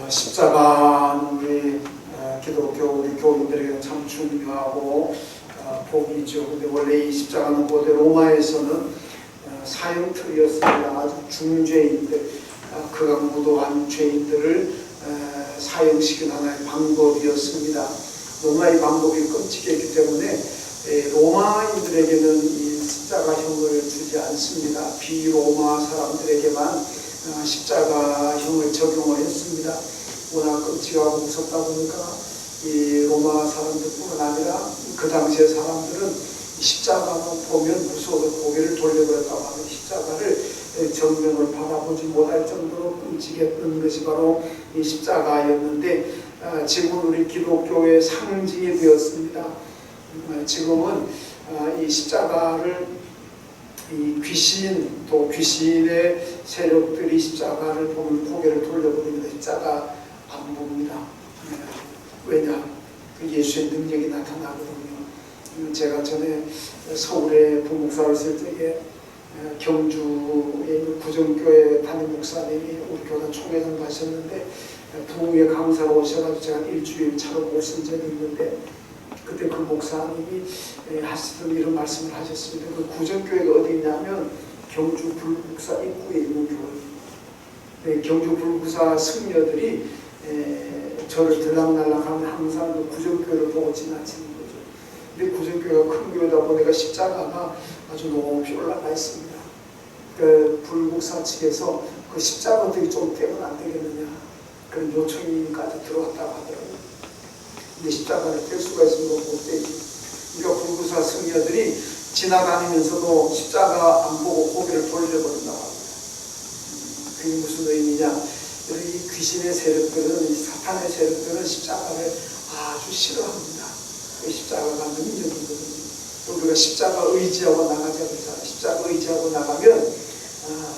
십자가는 우리 기독교 우리 교인들에게 참 중요하고 복이죠. 근데 원래 이 십자가는 고대 로마에서는 사형틀이었습니다. 아주 중죄인들, 극악무도한 죄인들을 사형시키는 하나의 방법이었습니다. 너무나 이 방법이 끔찍했기 때문에 로마인들에게는 이 십자가형을 주지 않습니다. 비로마 사람들에게만 십자가형을 적용을 했습니다. 워낙 끔찍하고 무섭다 보니까 이 로마 사람들뿐만 아니라 그 당시의 사람들은 십자가만 보면 무서워서 고개를 돌려버렸다고 하는 십자가를 정면을 바라보지 못할 정도로 끔찍했던 것이 바로 이 십자가였는데 지금은 우리 기독교의 상징이 되었습니다. 지금은 이 십자가를 이 귀신 또 귀신의 세력들이 십자가를 보면 고개를 돌려버립니다. 십자가 안 봅니다. 왜냐? 예수의 능력이 나타나거든요. 제가 전에 서울에 부목사를 쓸 때에 경주에 있는 구정교회 담임 목사님이 우리 교단 총회장 가셨는데 부흥회 강사가 오셔가지고 제가 일주일 차로 못 쓴 적이 있는데 그때 그 목사님이 하시던 이런 말씀을 하셨습니다. 그 구정교회가 어디 있냐면 경주 불국사 입구에 있는 교회. 경주 불국사 승려들이 저를 들락날락하면 항상 그 구정교회를 보고 지나치는 거죠. 근데 구정교회가 큰 교회다 보니까 십자가가 아주 높이 올라가 있습니다. 그 불국사 측에서 그 십자가 어떻게 좀 떼면 안 되겠느냐 그런 요청이까지 들어왔다고 하더라고요. 근데 십자가를 뗄 수가 있으면 못 떼지. 그러니까 불구사 승려들이 지나다니면서도 십자가 안 보고 고개를 돌려버린다고 합니다. 그게 무슨 의미냐? 이 귀신의 세력들은, 이 사탄의 세력들은 십자가를 아주 싫어합니다. 그 십자가가 능력이거든요. 우리가 십자가 의지하고 나가자 그러잖아요. 십자가 의지하고 나가면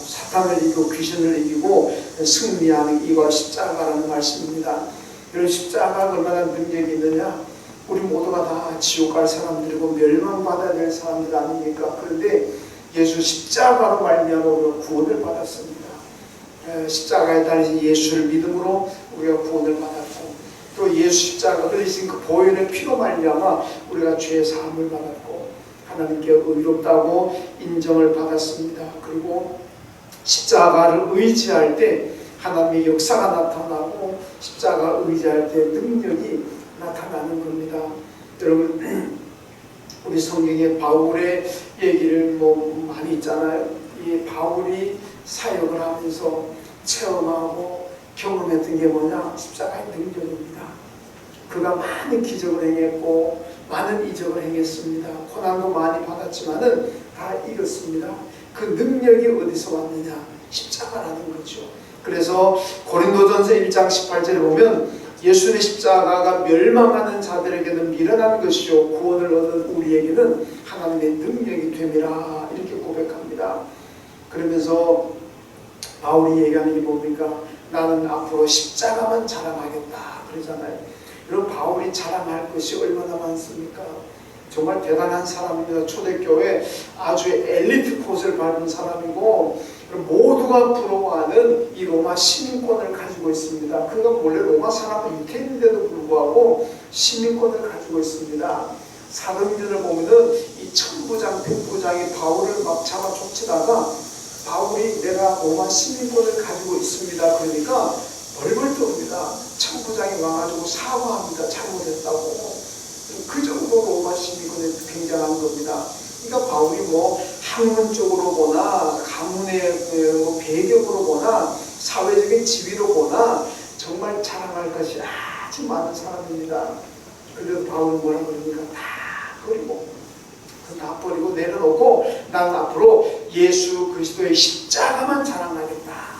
사탄을 이기고 귀신을 이기고 승리하는 이가 십자가라는 말씀입니다. 이런 십자가가 얼마나 능력이 있느냐? 우리 모두가 다 지옥 갈 사람들이고 멸망받아야 될 사람들 아닙니까? 그런데 예수 십자가로 말미암아 우리가 구원을 받았습니다. 십자가에 달린 예수를 믿음으로 우리가 구원을 받았고 또 예수 십자가 흘리신 그 보혈의 피로 말미암아 우리가 죄의 사함을 받았고 하나님께 의롭다고 인정을 받았습니다. 그리고 십자가를 의지할 때 하나님의 역사가 나타나고 십자가 의지할 때 능력이 나타나는 겁니다. 여러분 우리 성경에 바울의 얘기를 많이 있잖아요. 이 바울이 사역을 하면서 체험하고 경험했던 게 뭐냐? 십자가의 능력입니다. 그가 많은 기적을 행했고 많은 이적을 행했습니다. 고난도 많이 받았지만은 다 이겼습니다. 그 능력이 어디서 왔느냐? 십자가라는 거죠. 그래서 고린도전서 1장 18절에 보면 예수의 십자가가 멸망하는 자들에게는 미련한 것이요 구원을 얻는 우리에게는 하나님의 능력이 됨이라 이렇게 고백합니다. 그러면서 바울이 얘기하는 게 뭡니까? 나는 앞으로 십자가만 자랑하겠다 그러잖아요. 그럼 바울이 자랑할 것이 얼마나 많습니까? 정말 대단한 사람입니다. 초대교회 아주 엘리트 코스를 밟은 사람이고 모두가 부러워하는 이 로마 시민권을 가지고 있습니다. 그가 원래 로마 사람은 유태인인데도 불구하고 시민권을 가지고 있습니다. 사도행전을 보면은 이 천부장, 백부장이 바울을 막 잡아 쫓치다가 바울이 내가 로마 시민권을 가지고 있습니다. 그러니까 벌벌 떠옵니다. 천부장이 와가지고 사과합니다. 잘못했다고. 그 정도로 로마 시민권이 굉장한 겁니다. 그러니까 바울이 학문적으로 보나 가문의 배경으로 보나 사회적인 지위로 보나 정말 자랑할 것이 아주 많은 사람입니다. 그래서 바울은 뭐라 그러니까 다 버리고 내려놓고 나는 앞으로 예수 그리스도의 십자가만 자랑하겠다.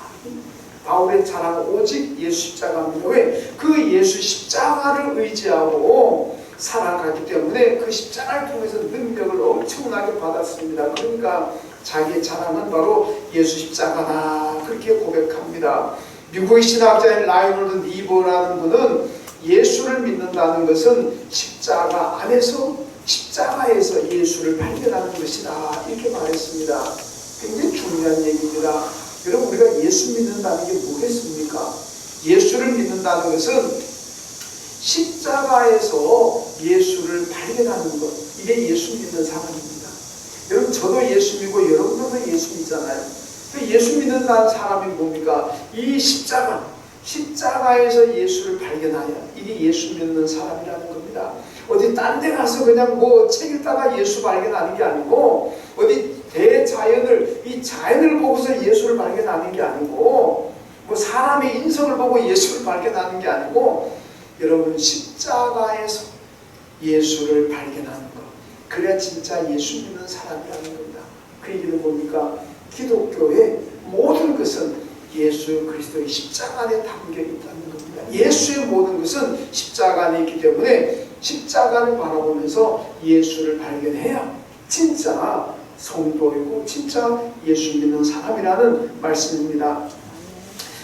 바울의 자랑은 오직 예수 십자가입니다. 왜? 그 예수 십자가를 의지하고 살아가기 때문에 그 십자가를 통해서 능력을 엄청나게 받았습니다. 그러니까 자기의 자랑은 바로 예수 십자가다 그렇게 고백합니다. 미국의 신학자인 라이놀드 니버라는 분은 예수를 믿는다는 것은 십자가 안에서 십자가에서 예수를 발견하는 것이다 이렇게 말했습니다. 굉장히 중요한 얘기입니다. 여러분 우리가 예수 믿는다는 게 뭐겠습니까? 예수를 믿는다는 것은 십자가에서 예수를 발견하는 것, 이게 예수 믿는 사람입니다. 여러분, 저도 예수 믿고 여러분들도 예수 믿잖아요. 예수 믿는다는 사람이 뭡니까? 이 십자가에서 예수를 발견하여, 이게 예수 믿는 사람이라는 겁니다. 어디 딴 데 가서 그냥 뭐 책 읽다가 예수 발견하는 게 아니고, 어디 대자연을, 이 자연을 보고서 예수를 발견하는 게 아니고, 뭐 사람의 인성을 보고 예수를 발견하는 게 아니고, 여러분, 십자가에서 예수를 발견하는 것, 그래야 진짜 예수 믿는 사람이라는 겁니다. 그 얘기는 뭡니까? 기독교의 모든 것은 예수 그리스도의 십자가 안에 담겨 있다는 겁니다. 예수의 모든 것은 십자가 안에 있기 때문에 십자가를 바라보면서 예수를 발견해야 진짜 성도이고 진짜 예수 믿는 사람이라는 말씀입니다.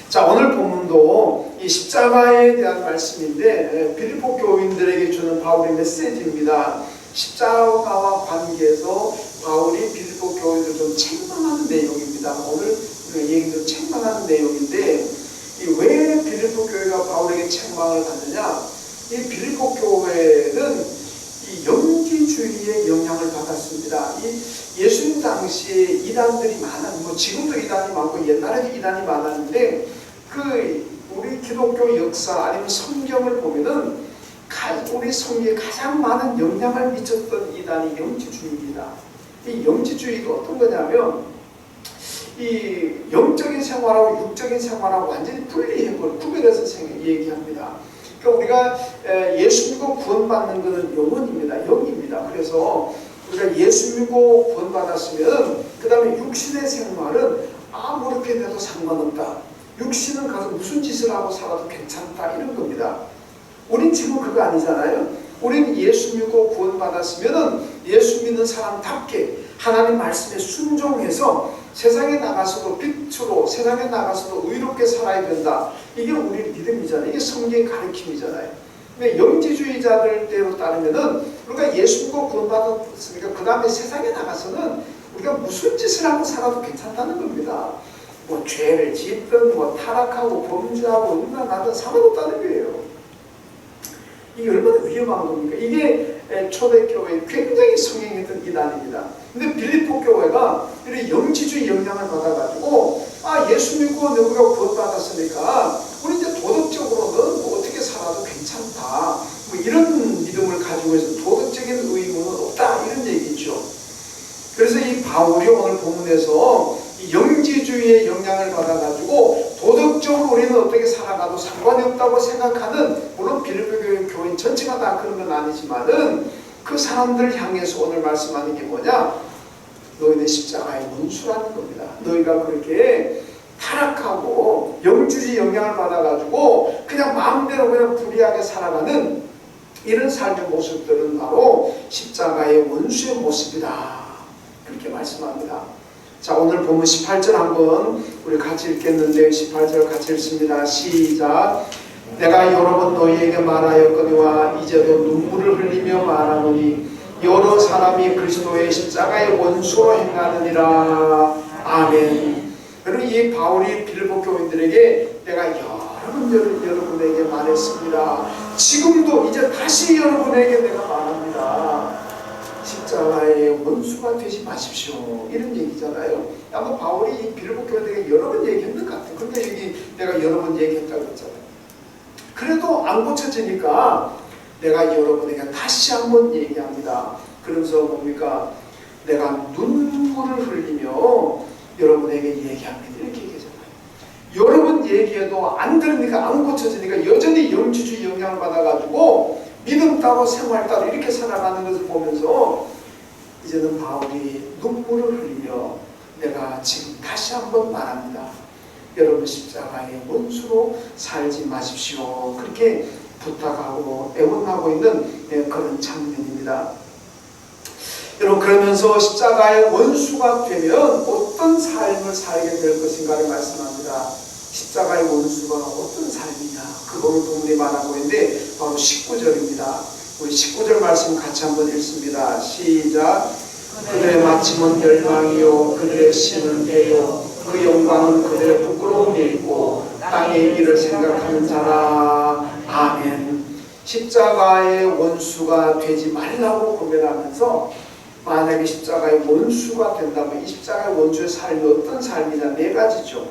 자, 오늘 본문도 이 십자가에 대한 말씀인데 빌립보 교인들에게 주는 바울의 메시지입니다. 십자가와 관계해서 바울이 빌립보 교인들을 좀 책망하는 내용입니다. 오늘 우리가 얘기 좀 책망하는 내용인데, 왜 빌립보 교회가 바울에게 책망을 받느냐? 이 빌립보 교회는 이 영지주의의 영향을 받았습니다. 이 예수님 당시에 이단들이 뭐 지금도 이단이 많고 옛날에도 이단이 많았는데, 우리 기독교 역사 아니면 성경을 보면은 우리 성경에 가장 많은 영향을 미쳤던 이단이 영지주의입니다. 이 영지주의가 어떤 거냐면, 이 영적인 생활하고 육적인 생활하고 완전히 구별해서 얘기합니다. 그러니까 우리가 예수 믿고 구원받는 것은 영혼입니다. 영입니다. 그래서 우리가 예수 믿고 구원받았으면 그 다음에 육신의 생활은 아무렇게 돼도 상관없다. 육신은 가서 무슨 짓을 하고 살아도 괜찮다, 이런 겁니다. 우린 지금 그거 아니잖아요. 우린 예수 믿고 구원받았으면 예수 믿는 사람답게 하나님 말씀에 순종해서 세상에 나가서도 빛으로, 세상에 나가서도 의롭게 살아야 된다. 이게 우리 믿음이잖아요. 이게 성경의 가르침이잖아요. 근데 영지주의자들대로 따르면은 우리가 예수 믿고 구원받았으니까 그 다음에 세상에 나가서는 우리가 무슨 짓을 하고 살아도 괜찮다는 겁니다. 뭐 죄를 짓든 뭐 타락하고 범죄하고 음란하든 상관없다는 거예요. 이게 얼마나 위험한 겁니까? 이게 초대교회에 굉장히 성행했던 이단입니다. 근데 빌립보 교회가 이런 영지주의 영향을 받아가지고, 예수 믿고 너희가 구원받았으니까 우리 이제 도덕적으로는 뭐 어떻게 살아도 괜찮다, 뭐 이런 믿음을 가지고 해서 도덕적인 의무는 없다, 이런 얘기죠. 그래서 이 바울이 오늘 본문에서 이 영지주의의 영향을 받아가지고 도덕적으로 우리는 어떻게 살아가도 상관이 없다고 생각하는, 물론 빌립보 교인 전체가 다 그런 건 아니지만은 그 사람들을 향해서 오늘 말씀하는 게 뭐냐? 너희는 십자가의 원수라는 겁니다. 너희가 그렇게 타락하고 영주주의 영향을 받아가지고 그냥 마음대로 그냥 불의하게 살아가는 이런 삶의 모습들은 바로 십자가의 원수의 모습이다, 그렇게 말씀합니다. 자, 오늘 보면 18절 한번 우리 같이 읽겠는데, 18절 같이 읽습니다. 시작. 내가 여러 번 너희에게 말하였거니와 이제도 눈물을 흘리며 말하노니 여러 사람이 그리스도의 십자가의 원수로 행하느니라. 아멘. 여러분, 이 바울이 빌립보 교인들에게 내가 여러 번 여러분에게 말했습니다. 지금도 이제 다시 여러분에게 내가 말합니다. 십자가의 원수가 되지 마십시오, 이런 얘기잖아요. 아마 바울이 빌립보 교인들에게 여러 번 얘기했는 것 같아요. 근데 여기 내가 여러 번 얘기했다고 했잖아요. 그래도 안 고쳐지니까 내가 여러분에게 다시 한번 얘기합니다. 그러면서 뭡니까? 내가 눈물을 흘리며 여러분에게 얘기합니다, 이렇게 얘기하잖아요. 여러분 얘기해도 안 들으니까, 안 고쳐지니까 여전히 영지주의 영향을 받아가지고 믿음 따로 생활 따로 이렇게 살아가는 것을 보면서 이제는 바울이 눈물을 흘리며 내가 지금 다시 한번 말합니다. 여러분 십자가의 원수로 살지 마십시오, 그렇게 부탁하고 애원하고 있는 그런 장면입니다. 여러분, 그러면서 십자가의 원수가 되면 어떤 삶을 살게 될 것인가를 말씀합니다. 십자가의 원수가 어떤 삶이냐, 그거를 본문에 말하고 있는데 바로 19절입니다. 우리 19절 말씀 같이 한번 읽습니다. 시작. 그들의 마침은 멸망이요 그들의 신은 배요 그 영광은 그들의 부끄러움이 있고 땅의 일을 생각하는 자라. 아멘. 십자가의 원수가 되지 말라고 고백하면서 만약에 십자가의 원수가 된다면 이 십자가의 원수의 삶이 어떤 삶이냐? 네 가지죠.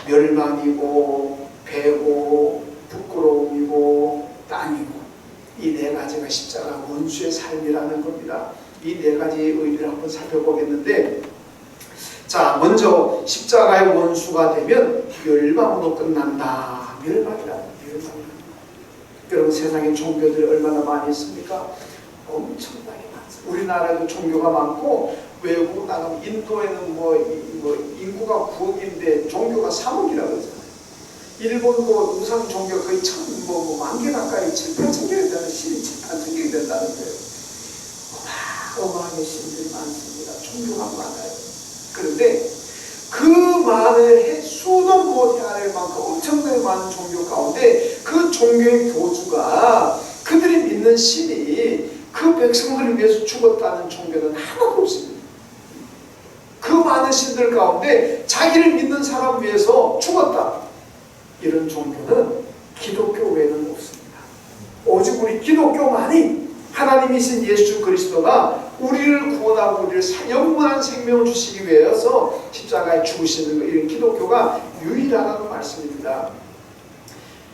멸망이고 배고 부끄러움이고 땅이고, 이 네 가지가 십자가 원수의 삶이라는 겁니다. 이 네 가지의 의미를 한번 살펴보겠는데, 자, 먼저 십자가의 원수가 되면 멸망으로 끝난다. 멸망이다. 여러분, 세상에 종교들이 얼마나 많이 있습니까? 엄청나게 많습니다. 우리나라에도 종교가 많고, 외국 나가면 인도에는 인구가 9억인데 종교가 3억이라고 그러잖아요. 일본도 우상 종교가 거의 만 개 가까이 7, 8천 개가 된다는, 신이 7, 8천 개가 된다는 거예요. 어마어마하게 신들이 많습니다. 종교가 많아요. 그런데 그 많은 수도 못해 할 만큼 엄청나게 많은 종교 가운데 그 종교의 교주가 그들이 믿는 신이 그 백성들을 위해서 죽었다는 종교는 하나도 없습니다. 그 많은 신들 가운데 자기를 믿는 사람 위해서 죽었다. 이런 종교는 기독교 외에는 없습니다. 오직 우리 기독교만이 하나님이신 예수 그리스도가 우리를 구원하고 우리를 영원한 생명을 주시기 위해서 십자가에 죽으시는 것, 이런 기독교가 유일하다는 말씀입니다.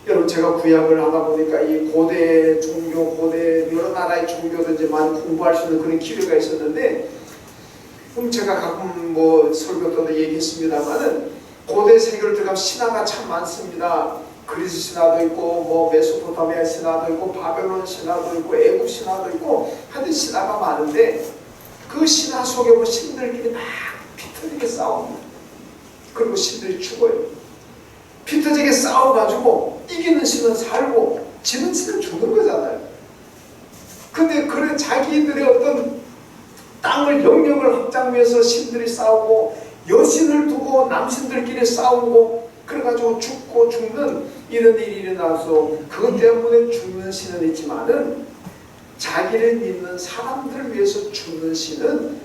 여러분, 제가 구약을 하다 보니까 이 고대 종교, 고대 여러 나라의 종교도 이제 많이 공부할 수 있는 그런 기회가 있었는데, 제가 가끔 설교 때도 얘기했습니다만은 고대 세계를 들어가면 신화가 참 많습니다. 그리스 신화도 있고, 메소포타미아 신화도 있고, 바벨론 신화도 있고, 애국 신화도 있고, 하여튼 신화가 많은데, 그 신화 속에 보면 신들끼리 막 피터지게 싸웁니다. 그리고 신들이 죽어요. 피터지게 싸워가지고 이기는 신은 살고 지는 신은 죽는 거잖아요. 근데 그런 자기들의 어떤 땅을 영역을 확장 위해서 신들이 싸우고, 여신을 두고 남신들끼리 싸우고, 그래가지고 죽고 죽는 이런 일이 일어나서 그것 때문에 죽는 신은 있지만은 자기를 믿는 사람들을 위해서 죽는 신은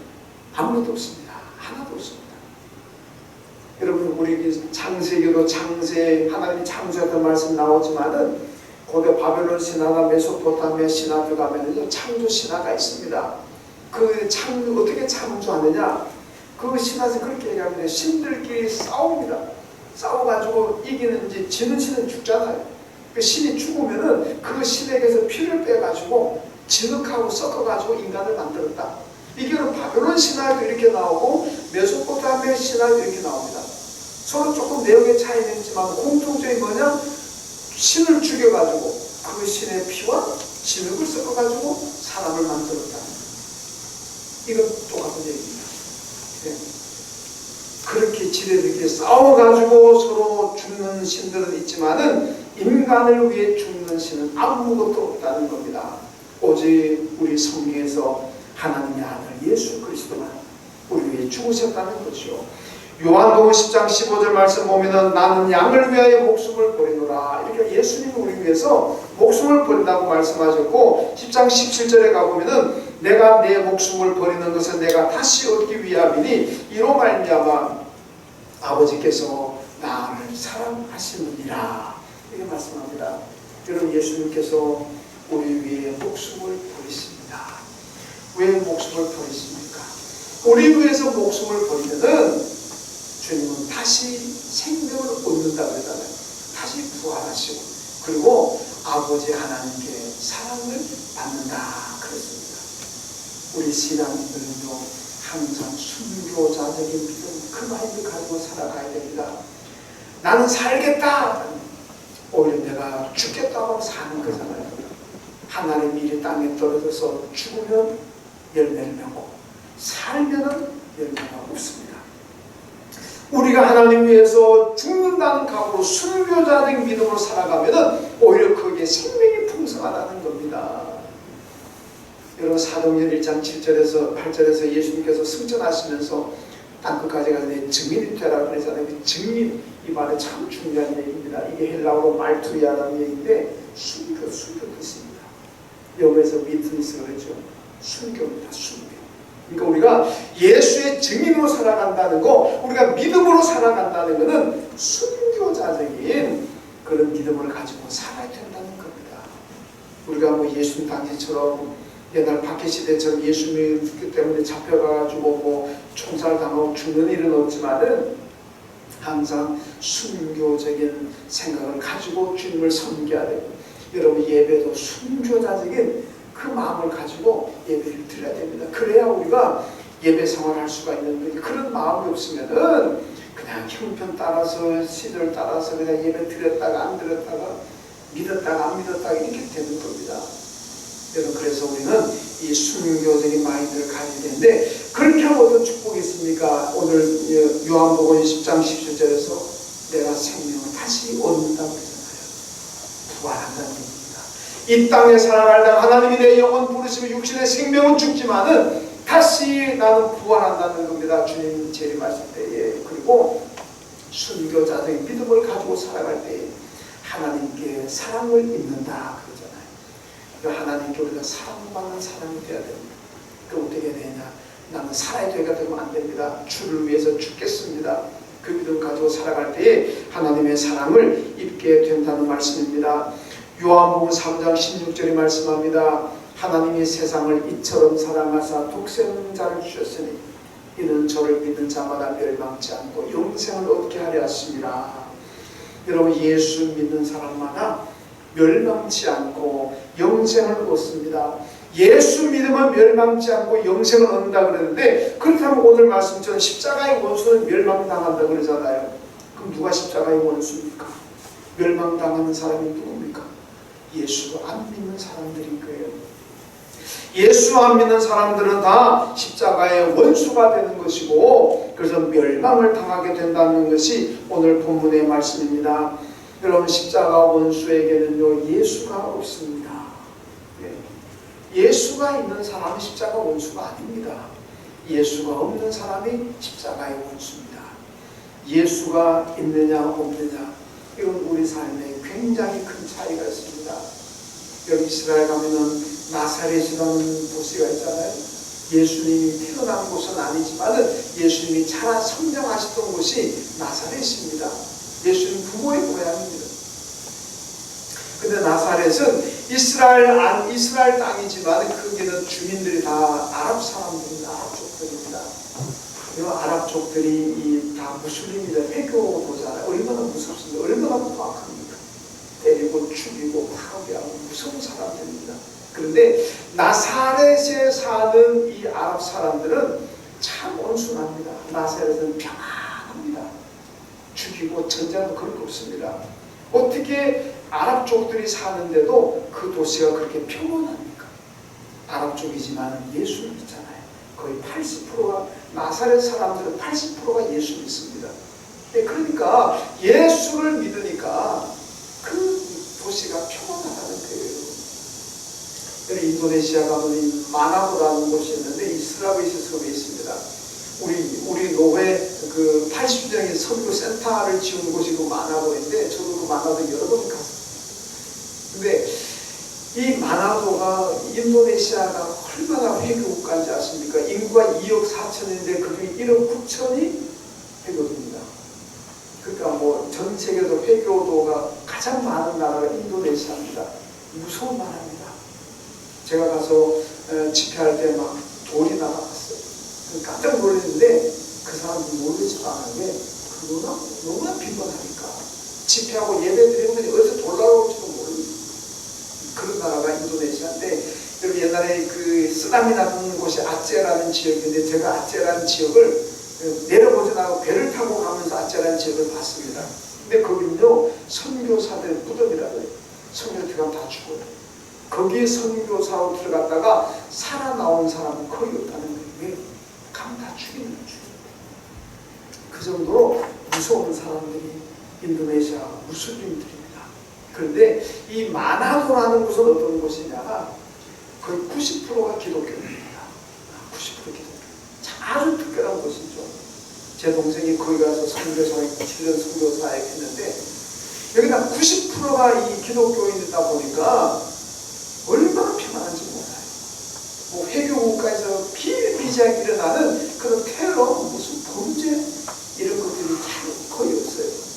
아무도 없습니다. 하나도 없습니다. 여러분, 우리 창세기도 하나님이 창조했던 말씀 나오지만은 고대 바벨론 신화나 메소포타미아 신화들 가면은 창조 신화가 있습니다. 어떻게 창조하느냐? 그 신화에서 그렇게 얘기합니다. 신들끼리 싸웁니다. 싸워가지고 이기는지, 지는 신은 죽잖아요. 그 신이 죽으면은 그 신에게서 피를 빼가지고 진흙하고 섞어가지고 인간을 만들었다. 이게 바벨론 신화에도 이렇게 나오고 메소포타미아 신화에도 이렇게 나옵니다. 서로 조금 내용의 차이는 있지만 공통점이 뭐냐? 신을 죽여가지고 그 신의 피와 진흙을 섞어가지고 사람을 만들었다. 이건 똑같은 얘기입니다. 네. 그렇게 지레들끼리 싸워가지고 서로 죽는 신들은 있지만은 인간을 위해 죽는 신은 아무것도 없다는 겁니다. 오직 우리 성경에서 하나님의 아들 예수 그리스도만 우리 위해 죽으셨다는 것이요. 요한복음 10장 15절 말씀 보면은 나는 양을 위하여 목숨을 버리노라. 이렇게 예수님이 우리 위해서 목숨을 버린다고 말씀하셨고, 10장 17절에 가보면은 내가 내 목숨을 버리는 것은 내가 다시 얻기 위함이니 이로 말미암아 아버지께서 나를 사랑하시느니라. 이렇게 말씀합니다. 여러분, 예수님께서 우리 위해 목숨을 버리십니다. 왜 목숨을 버리십니까? 우리 위해서 목숨을 버리면은 주님은 다시 생명을 얻는다고 그러잖아요. 다시 부활하시고, 그리고 아버지 하나님께 사랑을 받는다 그랬습니다. 우리 신앙인들은요, 항상 순교자적인 믿음, 그 마음을 가지고 살아가야 됩니다. 나는 살겠다, 오히려 내가 죽겠다고 사는 거잖아요. 하나님의 일이 땅에 떨어져서 죽으면 열매를 맺고 살면은 열매가 없습니다. 우리가 하나님 위해서 죽는다는 각오로 순교자적인 믿음으로 살아가면은 오히려 거기에 생명이 풍성하다는 겁니다. 여러분, 사도행전 1장 7절에서 8절에서 예수님께서 승천하시면서 땅끝까지 가서 내 증인이 되라 그러잖아요. 그 증인, 이 말은 참 중요한 얘기입니다. 이게 헬라어로 말투이아라는 얘기인데 순교 뜻입니다. 영어에서 위트니스 그러죠. 순교입니다. 순교. 그러니까 우리가 예수의 증인으로 살아간다는 거, 우리가 믿음으로 살아간다는 것은 순교 순교자적인 그런 믿음을 가지고 살아야 된다는 겁니다. 우리가 뭐 예수님 당시처럼 옛날 박해시대처럼 예수 믿기 때문에 잡혀가지고 뭐 총살당하고 죽는 일은 없지만은 항상 순교적인 생각을 가지고 주님을 섬겨야 되고, 여러분 예배도 순교자적인 그 마음을 가지고 예배를 드려야 됩니다. 그래야 우리가 예배 생활할 수가 있는 거예요. 그런 마음이 없으면은 그냥 형편 따라서 시절 따라서 그냥 예배 드렸다가 안 드렸다가 믿었다가 안 믿었다가 이렇게 되는 겁니다. 여러분 그래서 우리는 이 순교적인 마인드를 가져야 되는데, 그렇게 하면 어떤 축복이 있습니까? 오늘 요한복음 10장 17절에서 내가 생명을 다시 얻는다고 그러잖아요. 부활한다는 겁니다. 이 땅에 살아갈 때 하나님이 내 영혼 부르시고 육신의 생명은 죽지만은 다시 나는 부활한다는 겁니다. 주님 재림하실 때에. 그리고 순교자적인 믿음을 가지고 살아갈 때에 하나님께 사랑을 입는다 그러잖아요. 하나님께 우리가 사랑받는 사람이 되어야 됩니다. 그럼 어떻게 되냐? 나는 살아야 되가 되면 안 됩니다. 주를 위해서 죽겠습니다. 그 믿음 가지고 살아갈 때에 하나님의 사랑을 입게 된다는 말씀입니다. 요한복음 3장 16절이 말씀합니다. 하나님이 세상을 이처럼 사랑하사 독생자를 주셨으니 이는 저를 믿는 자마다 멸망치 않고 영생을 얻게 하려 하심이라. 여러분 예수 믿는 사람마다 멸망치 않고 영생을 얻습니다. 예수 믿으면 멸망치 않고 영생을 얻는다 그러는데, 그렇다면 오늘 말씀처럼 십자가의 원수는 멸망당한다 그러잖아요. 그럼 누가 십자가의 원수입니까? 멸망당하는 사람이 누굽니까? 예수 안 믿는 사람들인 거예요. 예수 안 믿는 사람들은 다 십자가의 원수가 되는 것이고, 그래서 멸망을 당하게 된다는 것이 오늘 본문의 말씀입니다. 여러분 십자가 원수에게는요 예수가 없습니다. 예수가 있는 사람이 십자가 원수가 아닙니다. 예수가 없는 사람이 십자가의 원수입니다. 예수가 있느냐 없느냐, 이건 우리 삶에 굉장히 큰 차이가 있습니다. 여기 이스라엘 가면은 나사렛이라는 도시가 있잖아요. 예수님이 태어난 곳은 아니지만 예수님이 자라 성장하셨던 곳이 나사렛입니다. 예수님 부모의 고향입니다. 근데 나사렛은 이스라엘 땅이지만 거기는 주민들이 다 아랍 사람들입니다. 아랍족들입니다. 이 아랍족들이 다 무슬림이다. 회교도잖아요. 얼마나 무섭습니까? 얼마나 포악합니까? 때리고 죽이고 파괴하고 무서운 사람들입니다. 그런데 나사렛에 사는 이 아랍 사람들은 참 온순합니다. 나사렛은 평안합니다. 죽이고 전쟁도 그럴 거 없습니다. 어떻게 아랍족들이 사는데도 그 도시가 그렇게 평온합니까? 아랍족이지만 예수 믿잖아요. 거의 80%가, 나사렛 사람들은 80%가 예수 믿습니다. 그러니까 예수를 믿으니까 그 도시가 평온하다는 거예요. 인도네시아 가면 마나보라는 곳이 있는데 이 슬라베시 섬에 있습니다. 우리 노회 그 80명의 선교 센터를 지은 곳이 그 마나보인데, 저도 그 마나도 여러 번 갔어요. 근데 이 마나도가 인도네시아가 얼마나 회교국가인지 아십니까? 인구가 2억 4천인데 그중에 1억 9천이 회교도입니다. 그러니까 뭐 전 세계에서 회교도가 가장 많은 나라가 인도네시아입니다. 무서운 나라입니다. 제가 가서 집회할 때 막 돌이 날아갔어요. 깜짝 놀랐는데 그 사람들이 모르지도 않은 게 너무나 빈번하니까 집회하고 예배 드리는 분이 어디서 돌 날아올지도 모르는 그런 나라가 인도네시아인데, 여기 옛날에 그 쓰나미 나는 곳이 아제라는 지역인데, 제가 아제라는 지역을 내려보지 않고 배를 타고 가면서 아제라는 지역을 봤습니다. 근데 거기는요 선교사들의 무덤이라고 해요. 선교 들어가면 다 죽어요. 거기에 선교사로 들어갔다가 살아나온 사람은 거의 없다는 거예요. 가면 다 죽이는 거죠. 그 정도로 무서운 사람들이 인도네시아 무슬림들입니다. 그런데 이 마나도라는 곳은 어떤 곳이냐, 거의 90%가 기독교입니다. 90% 기독교. 아주 특별한 곳이죠. 제 동생이 거기 가서 선교사에 7년 선교사에 했는데, 여기다 90%가 이 기독교인이다 보니까 얼마나 평안한지 몰라요. 뭐 회교국가에서 비일비재하게 일어나는 그런 테러, 무슨 범죄 이런 것들이 거의 없어요.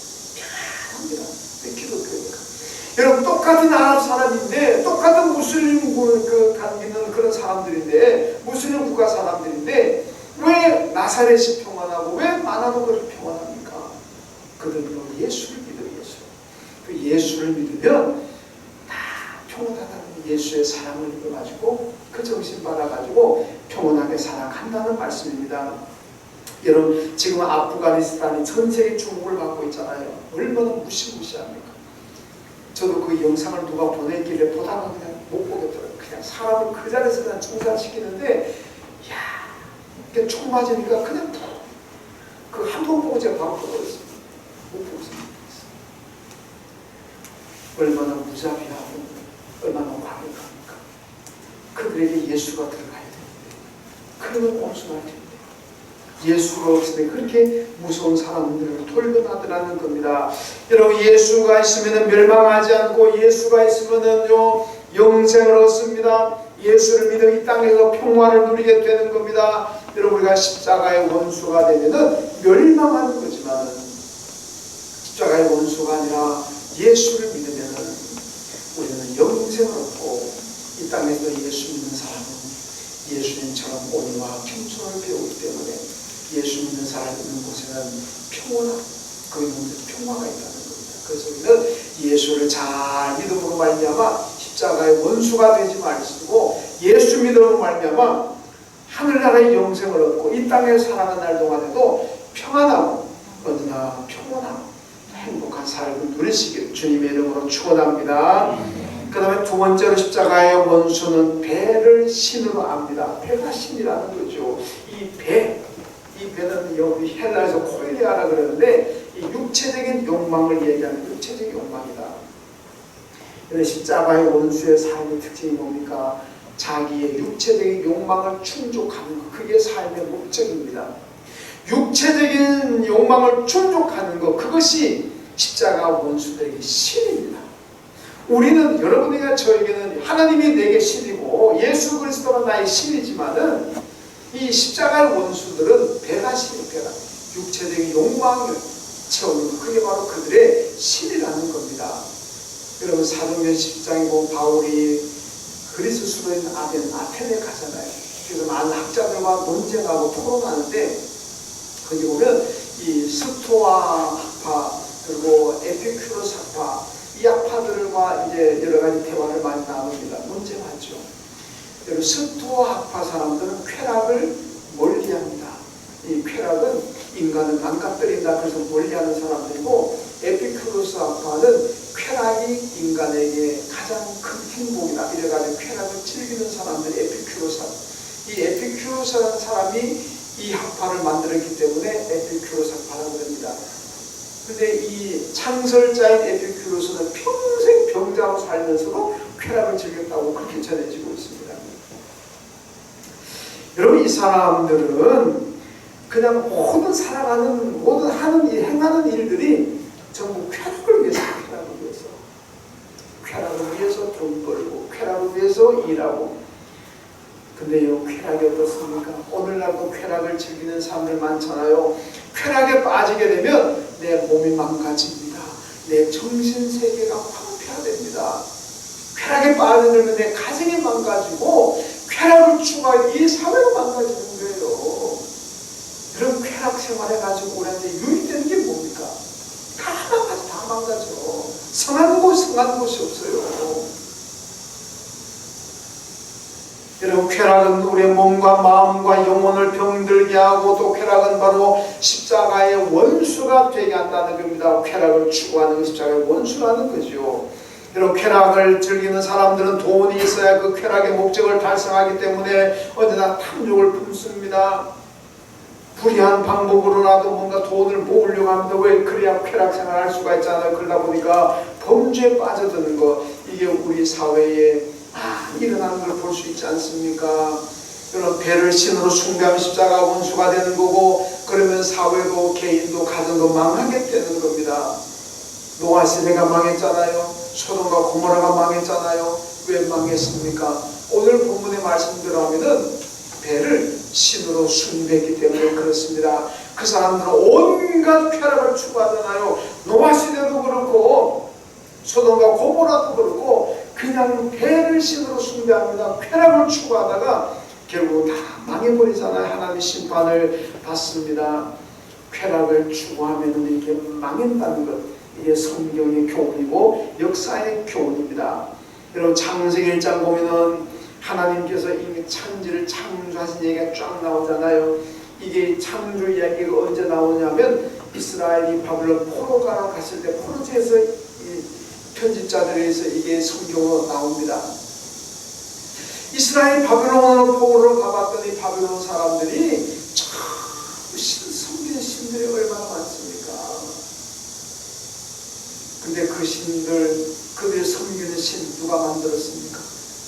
똑같은 아랍 사람인데, 똑같은 무슬림 믿는 그런 사람들인데, 무슬림 국가 사람들인데, 왜 나사렛이 평안하고 왜 마나도가 평안합니까? 그들은 예수를 믿어요. 그 예수를 믿으면 다 평안하다는, 예수의 사랑을 믿어가지고 그 정신 받아가지고 평온하게 살아간다는 말씀입니다. 여러분, 지금 아프가니스탄이 전 세계 주목을 받고 있잖아요. 얼마나 무시무시합니까? 저도 그 영상을 누가 보냈길래 보다가 그냥 못 보겠더라고요. 그냥 사람을 그 자리에서 그냥 중단시키는데, 이야, 총 맞으니까 그냥 그 한 번 보고 제가 바로 보겠습니다. 못 보고 있습니다. 얼마나 무자비하고 얼마나 과격합니까? 그들에게 예수가 들어가야 되는데, 그러면 온순할 텐데, 예수가 없으면 그렇게 무서운 사람들을 돌변하더라는 겁니다. 여러분, 예수가 있으면 멸망하지 않고 예수가 있으면 영생을 얻습니다. 예수를 믿어 이 땅에서 평화를 누리게 되는 겁니다. 여러분, 우리가 십자가의 원수가 되면은 멸망하는 거지만, 십자가의 원수가 아니라 예수를 믿으면은 우리는 영생을 얻고, 이 땅에서 예수 믿는 사람은 예수님처럼 온유와 겸손을 배우기 때문에 예수 믿는 사람 있는 곳에는 평온하고 그 있는 평화가 있다는 겁니다. 그래서 우리는 예수를 잘 믿음으로 말미암아 십자가의 원수가 되지 말고, 예수 믿음으로 말미암아 하늘나라의 영생을 얻고 이 땅에 살아가는 날 동안에도 평안하고 언제나 평온하고 행복한 삶을 누리시길 주님의 이름으로 축원합니다. 그 다음에 두 번째로 십자가의 원수는 배를 신으로 압니다. 배가 신이라는 거죠. 이 배는 여기 헬라에서 콜리아라 그러는데, 이 육체적인 욕망을 얘기하는 육체적인 욕망이다. 그런데 십자가의 원수의 삶의 특징이 뭡니까? 자기의 육체적인 욕망을 충족하는 것, 그게 삶의 목적입니다. 육체적인 욕망을 충족하는 것, 그것이 십자가 원수들에게 신입니다. 우리는, 여러분에게 저에게는 하나님이 내게 신이고 예수 그리스도가 나의 신이지만은, 이 십자가의 원수들은 배가 신이, 배가 육체적인 욕망을 채우는 것, 그게 바로 그들의 신이라는 겁니다. 여러분, 사도행전 10장에 보면 바울이 그리스 수도인 아테네 가잖아요. 그래서 많은 학자들과 논쟁하고 토론하는데, 거기 보면 이 스토아 학파 그리고 에피큐로스 학파, 이 학파들과 이제 여러 가지 대화를 많이 나눕니다. 논쟁하죠. 여러분, 스토아 학파 사람들은 쾌락을 멀리합니다. 이 쾌락은 인간을 망가뜨린다, 그래서 멀리하는 사람들이고, 에피큐로스 학파는 쾌락이 인간에게 가장 큰 행복이다, 이래가지고 쾌락을 즐기는 사람들이 에피큐로스 학파. 이 에피큐로스라는 사람이 이 학파를 만들었기 때문에 에피큐로스 학파라고 합니다. 근데 이 창설자인 에피큐로스는 평생 병자로 살면서도 쾌락을 즐겼다고 그렇게 전해지고 있습니다. 여러분, 이 사람들은 그냥 모든 살아가는, 모든 하는 일, 행하는 일들이 전부 쾌락을 위해서, 쾌락을 위해서 돈 벌고, 쾌락을 위해서 일하고. 근데요, 쾌락이 어떻습니까? 오늘날도 쾌락을 즐기는 사람들 많잖아요. 쾌락에 빠지게 되면 내 몸이 망가집니다. 내 정신세계가 황폐화됩니다. 쾌락에 빠져들면 내 가정이 망가지고, 쾌락을 추구하는 이 사회가 망가지는 거예요. 이런 쾌락 생활해가지고 우리한테 유익되는 게 뭡니까? 다 망가져. 성한 곳이 없어요. 여러분, 쾌락은 우리의 몸과 마음과 영혼을 병들게 하고, 또 쾌락은 바로 십자가의 원수가 되게 한다는 겁니다. 쾌락을 추구하는 것이 십자가의 원수라는 거죠. 여러분, 쾌락을 즐기는 사람들은 돈이 있어야 그 쾌락의 목적을 달성하기 때문에 언제나 탐욕을 품습니다. 불의한 방법으로라도 뭔가 돈을 모으려고 합니다. 왜? 그래야 쾌락 생활할 수가 있잖아요. 그러다 보니까 범죄에 빠져드는 것, 이게 우리 사회에 일어나는 걸 볼 수 있지 않습니까? 여러분, 배를 신으로 숭배하면 십자가 원수가 되는 거고, 그러면 사회도 개인도 가정도 망하게 되는 겁니다. 노아 시대가 망했잖아요. 소돔과 고모라가 망했잖아요. 왜 망했습니까? 오늘 본문의 말씀대로 하면은 배를 신으로 숭배했기 때문에 그렇습니다. 그 사람들은 온갖 쾌락을 추구하잖아요. 노아 시대도 그렇고, 소돔과 고모라도 그렇고 그냥 배를 신으로 숭배합니다. 쾌락을 추구하다가 결국 다 망해버리잖아요. 하나님의 심판을 받습니다. 쾌락을 추구하면 이게 망한다는 것, 이게 성경의 교훈이고 역사의 교훈입니다. 여러분 창세기 1장 보면은 하나님께서 이미 천지를 창조하신 얘기가 쫙 나오잖아요. 이게 창조 이야기가 언제 나오냐면 이스라엘이 바벨론 포로가로 갔을 때 포로지에서 이 편집자들에서 이게 성경으로 나옵니다. 이스라엘 바벨론으로 포로로 가봤더니 바벨론 사람들이 참 섬기는 신들이 얼마나 많습니까? 근데 그 신들, 그들이 섬기는 신 누가 만들었습니까?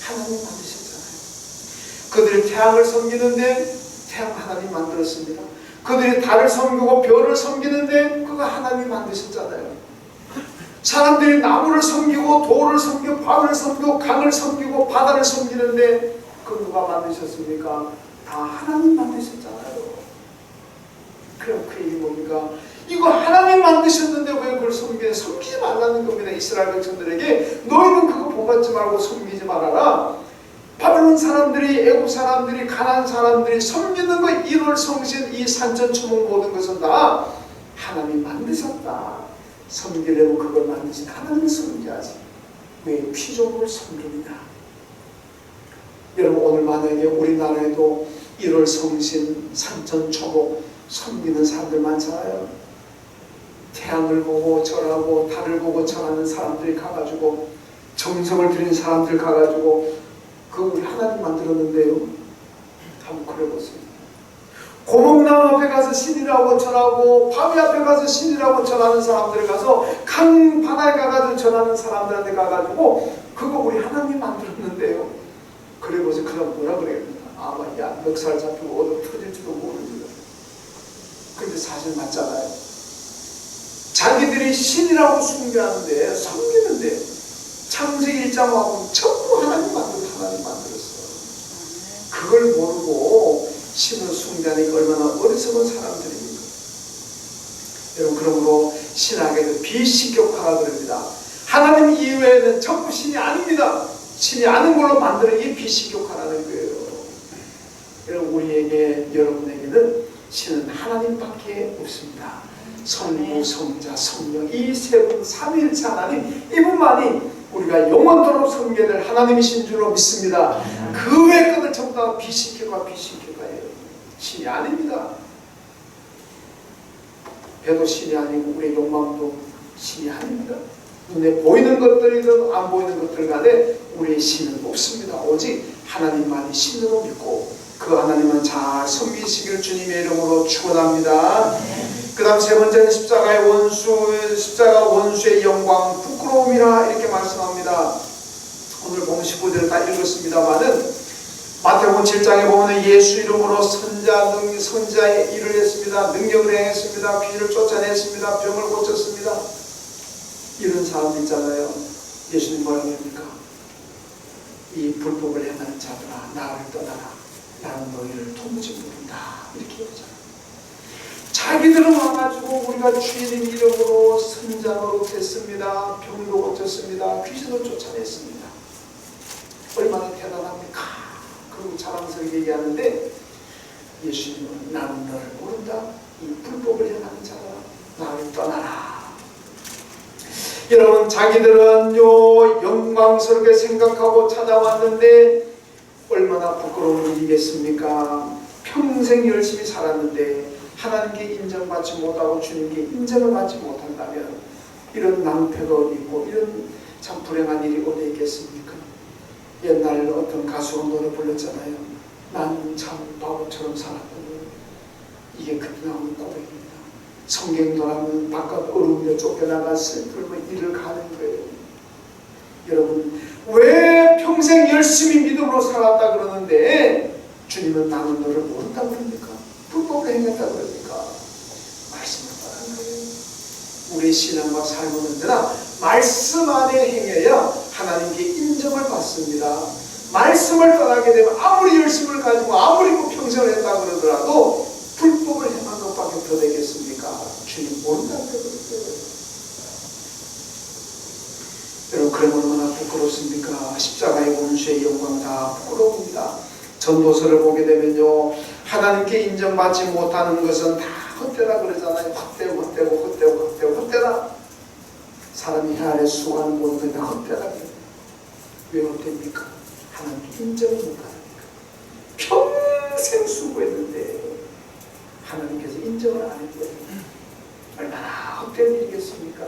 하나님 만드셨잖아요. 그들이 태양을 섬기는데 태양 하나님 만들었습니다. 그들이 달을 섬기고 별을 섬기는데 그거 하나님 만드셨잖아요. 사람들이 나무를 섬기고 돌을 섬기고 바위를 섬기고 강을 섬기고 바다를 섬기는데 그거 누가 만드셨습니까? 다 하나님 만드셨잖아요. 그럼 그 얘기 뭡니까? 이거 하나님 만드셨는데 왜 그걸 섬기지 말라는 겁니다. 이스라엘 백성들에게 너희는 그거 본받지 말고 섬기지 말아라. 바벨론 사람들이, 애국 사람들이, 가나안 사람들이 섬기는 거, 일월 성신, 이 산천초목 모든 것은 다 하나님 만드셨다. 섬기려면 그걸 만드신 하나님을 섬겨야지. 왜 피조물을 섬깁니다. 여러분 오늘 만약에 우리나라에도 일월 성신, 산천초목 섬기는 사람들 많잖아요. 태양을 보고 절하고 달을 보고 절하는 사람들이 가가지고 정성을 들인 사람들 가가지고 그거 우리 하나님 만들었는데요. 한번 그려보세요. 고목나무 앞에 가서 신이라고 절하고 바위 앞에 가서 신이라고 절하는 사람들 가서 강 바다에 가가지고 절하는 사람들한테 가가지고 그거 우리 하나님 만들었는데요. 그래보세요. 그럼 뭐라 그래요? 아마 야 멱살 잡히고 얻어 터질지도 모릅니다. 근데 사실 맞잖아요. 자기들이 신이라고 숭배하는데 섬기는데 창세기 1장 하고 전부 하나님 만들었어. 그걸 모르고 신을 숭배하니까 얼마나 어리석은 사람들입니까? 여러분 그러므로 신학에는 비신격화가 그럽니다. 하나님 이외에는 전부 신이 아닙니다. 신이 아닌 걸로 만드는 게 비신격화라는 거예요. 여러분 우리에게 여러분에게는 신은 하나님밖에 없습니다. 성부, 성자, 성령 이 세 분 삼위일체 하나님 이분만이 우리가 영원토록 섬겨야 될 하나님이신 줄로 믿습니다. 그 외의 것들 전부 다 비신격화예요. 신이 아닙니다. 배도 신이 아니고 우리의 욕망도 신이 아닙니다. 눈에 보이는 것들이든 안 보이는 것들 간에 우리의 신은 없습니다. 오직 하나님만이 신으로 믿고 그 하나님은 잘 섬기시기를 주님의 이름으로 축원합니다. 그 다음 세 번째는 십자가 원수의 영광 부끄러움이라 이렇게 말씀합니다. 오늘 보면 15절을 다 읽었습니다만은 마태복음 7장에 보면 예수 이름으로 선자의 일을 했습니다. 능력을 행했습니다. 귀를 쫓아냈습니다. 병을 고쳤습니다. 이런 사람들 있잖아요. 예수님 뭐라고 합니까? 이 불법을 행하는 자들아 나를 떠나라. 나는 너희를 도무지 모른다. 이렇게 얘기하잖아요. 자기들은 와가지고 우리가 주님 이름으로 선자 노릇했습니다. 병도 고쳤습니다. 귀신을 쫓아냈습니다. 얼마나 대단합니까? 그리고 자랑스럽게 얘기하는데 예수님은 나는 너를 모른다. 이 불법을 행하는 자들아 나를 떠나라. 여러분 자기들은 영광스럽게 생각하고 찾아왔는데 얼마나 부끄러운 일이겠습니까? 평생 열심히 살았는데 하나님께 인정받지 못하고 주님께 인정을 받지 못한다면 이런 낭패가 어디 있고 이런 참 불행한 일이 어디 있겠습니까? 옛날 어떤 가수가 노래 불렀잖아요. 나는 참 바보처럼 살았거든요. 이게 그때 나오는 고백입니다. 성경도라면 바깥 어려움에 쫓겨나가 슬픔을 일을 가는 거예요. 여러분 왜 평생 열심히 믿음으로 살았다 그러는데 주님은 나는 너를 모른다 그럽니까? 불법을 행했다 그럽니까? 말씀을 떠난 거예요. 우리 신앙과 삶은 언제나 말씀 안에 행해야 하나님께 인정을 받습니다. 말씀을 떠나게 되면 아무리 열심을 가지고 아무리 평생을 했다 그러더라도 불법을 행한 것밖에 더 되겠습니까? 주님 모른다는 거예요. 여러분, 그럼 얼마나 부끄럽습니까? 십자가의 원수의 영광 다 부끄러웁니다. 전도서를 보게 되면요, 하나님께 인정받지 못하는 것은 다 헛되다 그러잖아요. 헛되다. 사람이 해 아래 수고하는 모든 게 헛되다 그래요. 왜 헛됩니까? 하나님 인정을 못하니까. 평생 수고했는데 하나님께서 인정을 안 해줘요. 얼마나 헛된 일이겠습니까?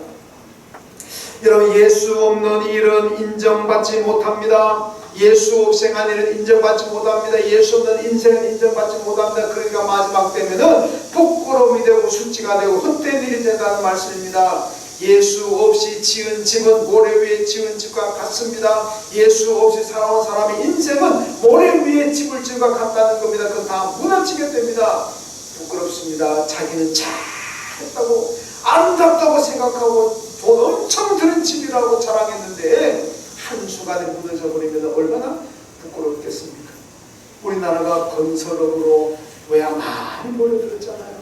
여러분, 예수 없는 일은 인정받지 못합니다. 예수 없생한 일은 인정받지 못합니다. 예수 없는 인생은 인정받지 못합니다. 그러니까 마지막 되면은 부끄러움이 되고 수치가 되고 헛된 일이 된다는 말씀입니다. 예수 없이 지은 집은 모래 위에 지은 집과 같습니다. 예수 없이 살아온 사람의 인생은 모래 위에 집을 지은 것 같다는 겁니다. 그건 다 무너지게 됩니다. 부끄럽습니다. 자기는 잘했다고 아름답다고 생각하고 돈 엄청 드는 집이라고 자랑했는데 한순간에 무너져 버리면 얼마나 부끄럽겠습니까? 우리나라가 건설업으로 외야 많이 몰려들었잖아요.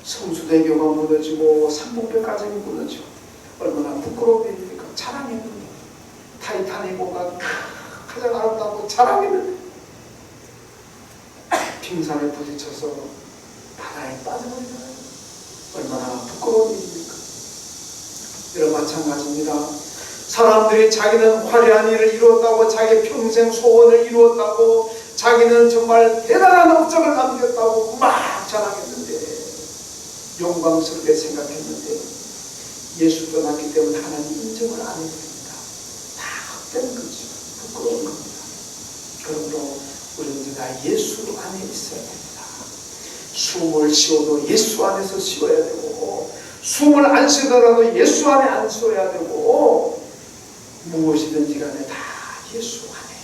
성수대교가 무너지고 삼봉백과정이 무너지고 얼마나 부끄러운 일입니까? 자랑했는데 타이타닉호가 가장 아름답고 자랑했는데 빙산에 부딪혀서 바다에 빠져버리잖아요. 얼마나 부끄러운 일입니까? 이런 마찬가지입니다. 사람들이 자기는 화려한 일을 이루었다고, 자기 평생 소원을 이루었다고, 자기는 정말 대단한 업적을 남겼다고 막 자랑했는데, 영광스럽게 생각했는데 예수 떠났기 때문에 하나님 인정을 안 해줍니다. 다 헛된 거죠. 부끄러운 겁니다. 그러므로 우리는 다 예수 안에 있어야 됩니다. 숨을 쉬어도 예수 안에서 쉬어야 되고, 숨을 안 쉬더라도 예수 안에 안 쉬어야 되고, 무엇이든지 간에 다 예수 안에.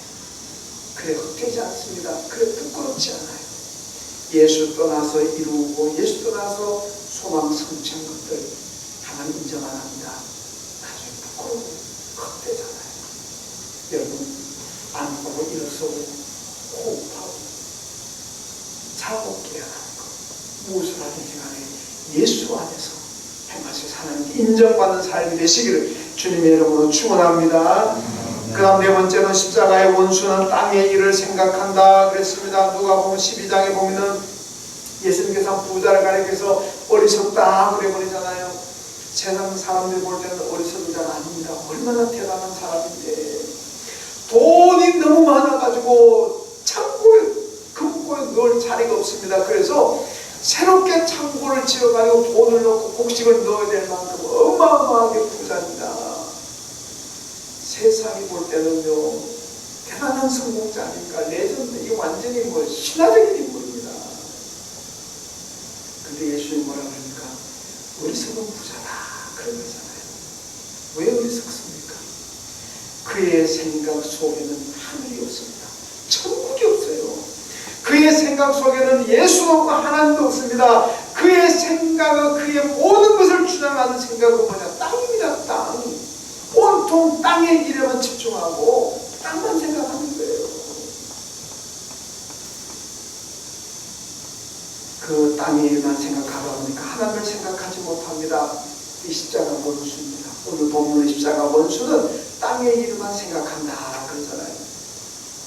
그래 헛되지 않습니다. 그래 부끄럽지 않아요. 예수 떠나서 이루고 예수 떠나서 소망 성취한 것들 하나님 인정 안 합니다. 나중에 부끄러워 헛되잖아요. 여러분, 안고 일어서고 호흡하고 자고 깨어나는 것, 무엇을 하든지 간에 예수 안에서 행하셔서 하나님께 인정받는 삶이 되시기를 주님의 이름으로 축원합니다. 그 다음 네 번째는 십자가의 원수는 땅의 일을 생각한다 그랬습니다. 누가복음 12장에 보면은 예수님께서 부자를 가리켜서 어리석다 그래 버리잖아요. 세상 사람들이 볼 때는 어리석은 자가 아닙니다. 얼마나 대단한 사람인데 돈이 너무 많아가지고 창고에 금고에 넣을 자리가 없습니다. 그래서 새롭게 창고를 지어가지고 돈을 넣고 곡식을 넣어야 될 만큼 어마어마하게 부자입니다. 세상이 볼 때는요, 대단한 성공자 아닙니까? 레전드, 이게 완전히 뭐 신화적인 인물입니다. 근데 예수님이 뭐라 그러니까? 어리석은 부자다 그런 거잖아요. 왜 어리석습니까? 그의 생각 속에는 하늘이 없습니다. 천국이 없어요. 그의 생각 속에는 예수도 없고 하나님도 없습니다. 그의 생각은, 그의 모든 것을 주장하는 생각은 뭐냐? 땅입니다. 땅. 온통 땅의 일에만 집중하고 땅만 생각하는 거예요. 그 땅의 일만 생각하다 보니까 하나님을 생각하지 못합니다. 이 십자가 원수입니다. 오늘 본문의 십자가 원수는 땅의 일만 생각한다 그러잖아요.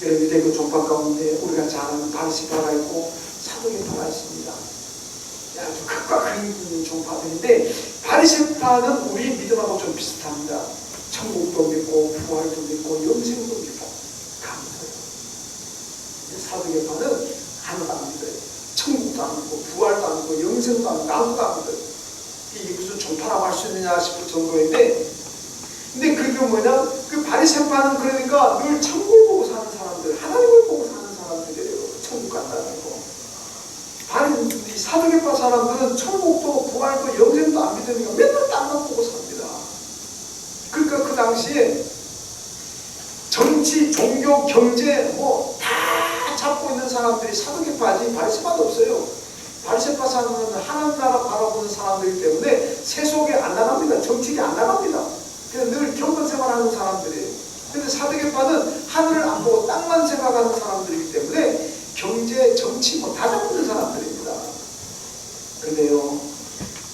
여러분, 유대교 종파 가운데 우리가 잘 아는 바리새파가 있고 사도계파가 있습니다. 아주 극과 극인 종파들인데, 바리새파는 우리 믿음하고 좀 비슷합니다. 천국도 믿고 부활도 믿고 영생도 믿고 다 믿어요. 사도계파는 하나도 안 믿어요. 천국도 안 믿고 부활도 안 믿고 영생도 안 믿고 아무도 안 믿어요. 이게 무슨 종파라고 할 수 있느냐 싶을 정도인데, 근데 그게 뭐냐? 그 바리새파는 그러니까 늘 천국을 보고 사는 사람들, 하나님을 보고 사는 사람들이에요. 천국 간다는 거. 사도계파 사람들은 천국도 부활도 영생도 안 믿으니까 맨날 땅만 보고 삽니다. 그러니까 그 당시에 정치, 종교, 경제 뭐 다 잡고 있는 사람들이 사도계파지 바리새파도 없어요. 바리새파 사람은 하나님 나라 바라보는 사람들이기 때문에 세속에 안 나갑니다. 정치에 안 나갑니다. 그냥 늘 경건 생활하는 사람들이에요. 근데 사도계파는 하늘을 안 보고 땅만 생각하는 사람들이기 때문에 경제, 정치 뭐 다 잡고 있는 사람들입니다. 근데요,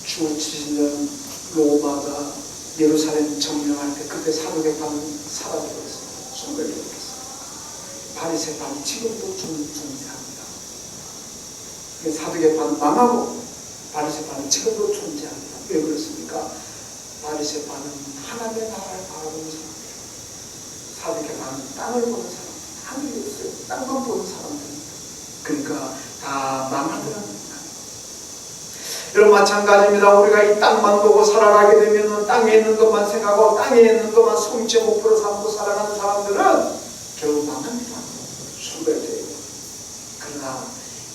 주 70년 로마가 예루살렘 점령할 때 그때 사도계파는 사라져버렸습니다. 소멸되어버렸습니다. 바리새파는 지금도 존재합니다. 사도계파는 망하고 바리새파는 지금도 존재합니다. 왜 그렇습니까? 바리새파는 하나님의 나라를 바라보는 사람들, 사도계파는 땅을 보는 사람들, 하늘이 없어요. 땅만 보는 사람들입니다. 그러니까 다 망하더라는 여러분 마찬가지입니다. 우리가 이 땅만 보고 살아가게 되면 땅에 있는 것만 생각하고 땅에 있는 것만 성취의 목표로 삼고 살아가는 사람들은 결국 망합니다. 소멸돼요. 그러나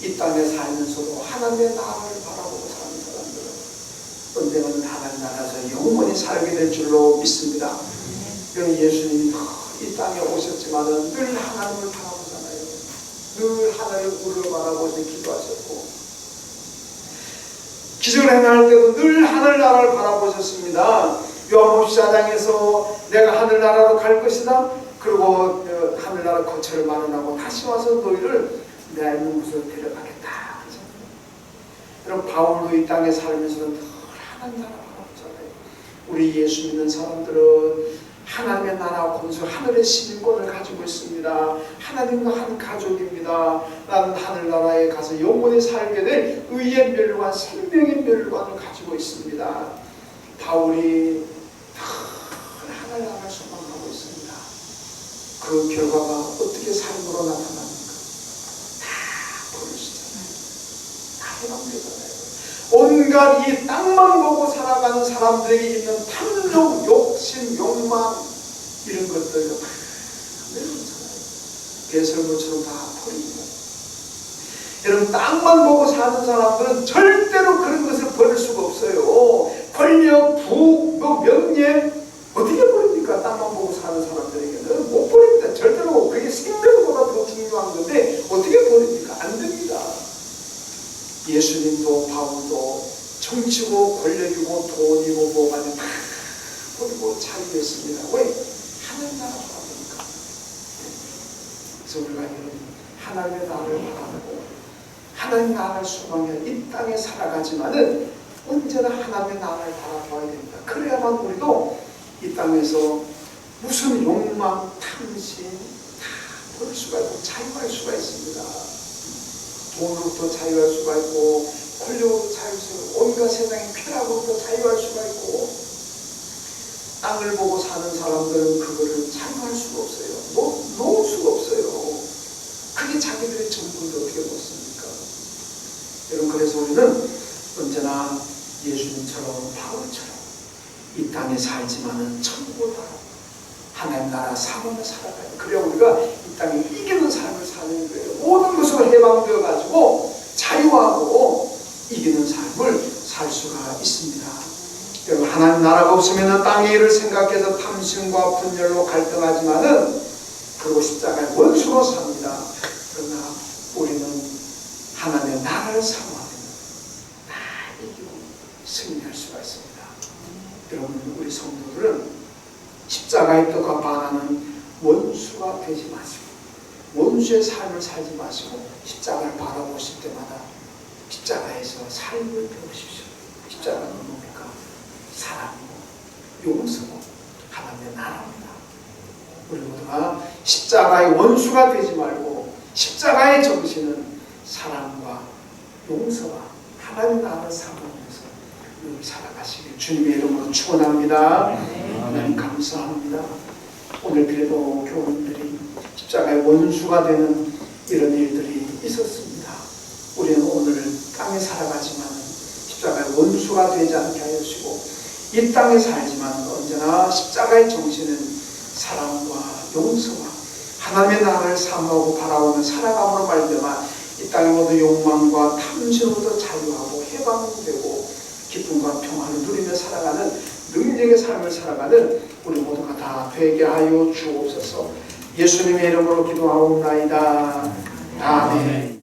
이 땅에 살면서도 하나님의 나라를 바라보고 사는 사람들은 언젠가는 하나님 나라에서 영원히 살게 될 줄로 믿습니다. 그럼 예수님이 이 땅에 오셨지만은 늘 하나님을 바라보잖아요. 늘 하나님을 바라보셔서 기도하셨고 기적을 행할 때도 늘 하늘나라를 바라보셨습니다. 요한복음 14장에서 내가 하늘나라로 갈 것이다. 그리고 하늘나라 거처를 마련하고 다시 와서 너희를 내 있는 곳으로 데려가겠다. 여러분 바울도 이 땅에 살면서 늘 하나님 나라 바라보잖아요. 우리 예수 믿는 사람들은 하나님의 나라와 건설 하늘의 시민권을 가지고 있습니다. 하나님과 한 가족입니다. 나는 하늘나라에 가서 영원히 살게 될 의의 멸류관, 생명의 멸류관을 가지고 있습니다. 바울이 하늘나라를 소망하고 있습니다. 그 결과가 어떻게 삶으로 나타납니까? 다 버리시잖아요. 다 해방되잖아요. 온갖 이 땅만 보고 살아가는 사람들에게 있는 탐욕, 욕심, 욕망 이런 것들을 다 내려놓잖아요. 배설물처럼 다 버립니다. 여러분 땅만 보고 사는 사람들은 절대로 그런 것을 버릴 수가 없어요. 권력, 부귀, 명예 어떻게 버립니까? 땅만 보고 사는 사람들에게는 못 버립니다. 절대로 그게 생명보다 더 중요한 건데 어떻게 버립니까? 안 됩니다. 예수님도 바울도 정치고 권력이고 돈이고 뭐가 다 버리고 자유했습니다. 왜? 하나님 나라 바라보니까. 그래서 우리가 이런 하나님의 나라를 바라보고 하나님 나라를 소망해 이 땅에 살아가지만은 언제나 하나님의 나라를 바라봐야 됩니다. 그래야만 우리도 이 땅에서 무슨 욕망, 탐심 다 버릴 수가 있고 자유할 수가 있습니다. 돈으로부터 자유할 수가 있고 권력으로부터 자유할 수가 있고 온갖 세상의 쾌락으로부터 자유할 수가 있고 땅을 보고 사는 사람들은 그거를 자유할 수가 없어요. 놓을 수가 없어요. 그게 자기들의 전부인데 어떻게 놓습니까? 여러분 그래서 우리는 언제나 예수님처럼 바울처럼 이 땅에 살지만은 천국을 바라보고 하나님 나라 사모를 살아가야 돼요. 그래야 우리가 이 땅에 이기는 삶을 사는 거예요. 모든 것으로 해방되어 가지고 자유하고 이기는 삶을 살 수가 있습니다. 여러분 하나님 나라가 없으면 땅의 일을 생각해서 탐심과 분열로 갈등하지만은 그리고 십자가의 원수로 삽니다. 그러나 우리는 하나님의 나라를 사모하면 다 이기고 승리할 수가 있습니다. 여러분 우리 성도들은 십자가의 뜻과 반하는 원수가 되지 마시고 원수의 삶을 살지 마시고 십자가를 바라보실 때마다 십자가에서 삶을 배우십시오. 십자가는 뭡니까? 사랑이고 용서고 하나님의 나라입니다. 우리 모두가 십자가의 원수가 되지 말고 십자가의 정신은 사랑과 용서와 하나님의 나라를 사모하면서 늘 살아가시길 주님의 이름으로 축원합니다. 하나님 감사합니다. 오늘 그래도 교우님들이 십자가의 원수가 되는 이런 일들이 있었습니다. 우리는 오늘 땅에 살아가지만 십자가의 원수가 되지 않게 하여 주시고 이 땅에 살지만 언제나 십자가의 정신은 사랑과 용서와 하나님의 나라를 사모하고 바라보며 살아감으로 말미암아 이 땅의 모든 욕망과 탐심으로부터 자유하고 해방되고 기쁨과 평안을 누리며 살아가는 능력의 삶을 살아가는 우리 모두가 다 되게 하여 주옵소서. 예수님의 이름으로 기도하옵나이다. 아멘.